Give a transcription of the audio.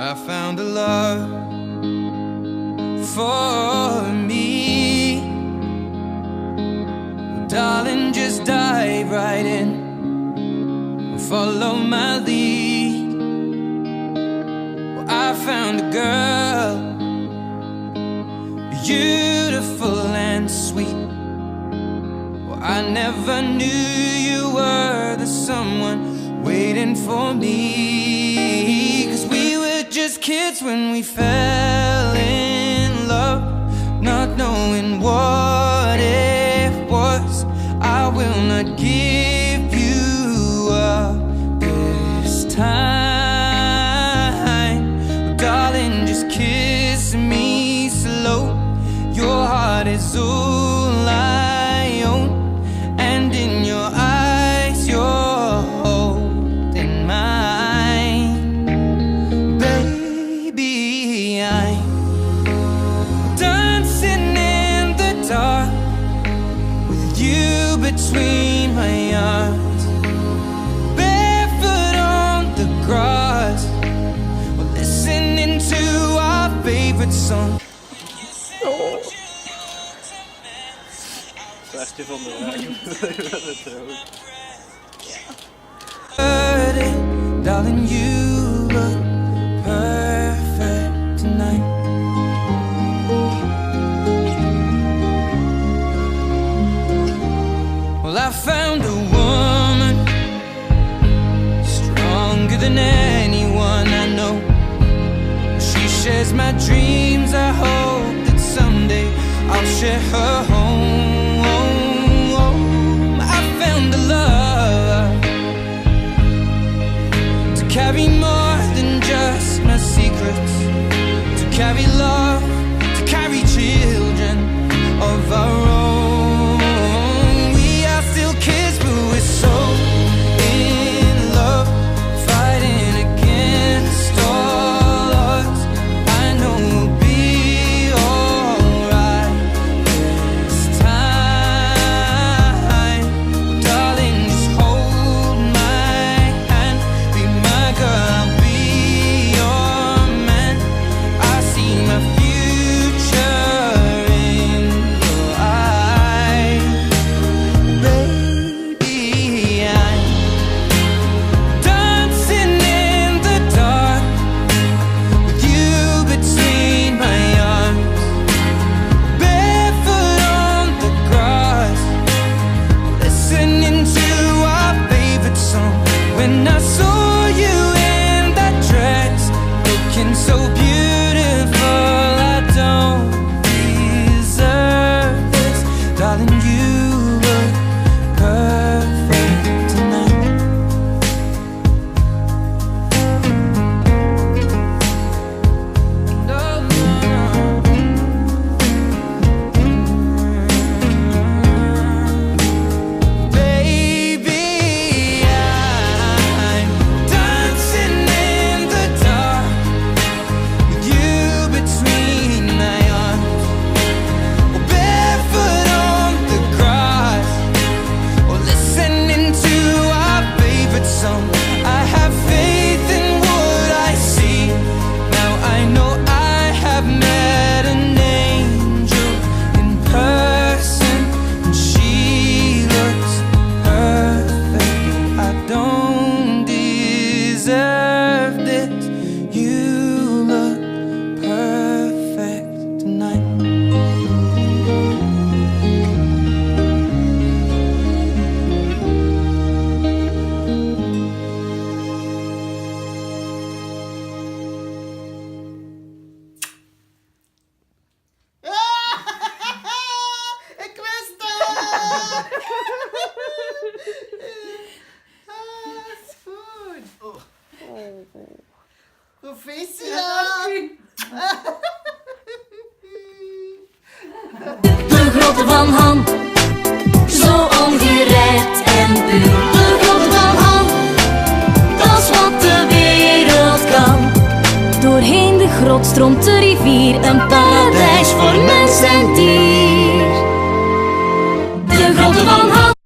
I found a love for me. Darling, just dive right in, follow my lead. Well, I found a girl, beautiful and sweet. Well, I never knew you were the someone waiting for me. 'Cause we were just kids when we fell in love, not knowing what it was. I will not give you up this time. Darling, just kiss me slow. Your heart is all I own, and in your eyes you're holding mine. Baby, I'm dancing in the dark with you between my arms, barefoot on the grass, we're listening to our favorite song. Flesje van de wagen. Darling, you look perfect tonight. Well, I found a woman stronger than anyone I know. She shares my dreams. I hope that someday I'll share her home. I found a love to carry more than just my secrets, to carry love, to carry children of our own. We are still kids, but we're so in love, fighting against all odds. I know we'll be alright this time. Darling, just hold my hand, be my girl, I'll be your man. I see my future in your eyes. Baby, I'm dancing in the dark with you between my arms, barefoot on the grass, listening to our favorite song. When I saw you in that dress, looking so beautiful, I don't deserve this. Darling, you look perfect tonight. No, no, no. Baby, I'm dancing in the dark with you between my arms, or barefoot on the grass, or listening to our favorite song. I have faith in what I see. Now I know I have met an angel in person, and she looks perfect. I don't deserve this. You look perfect tonight. Ik wist het! Is goed. Proficiat! De grotten van Han, zo ongerept en puur. De grotten van Han, dat is wat de wereld kan. Doorheen de grot stroomt de rivier, een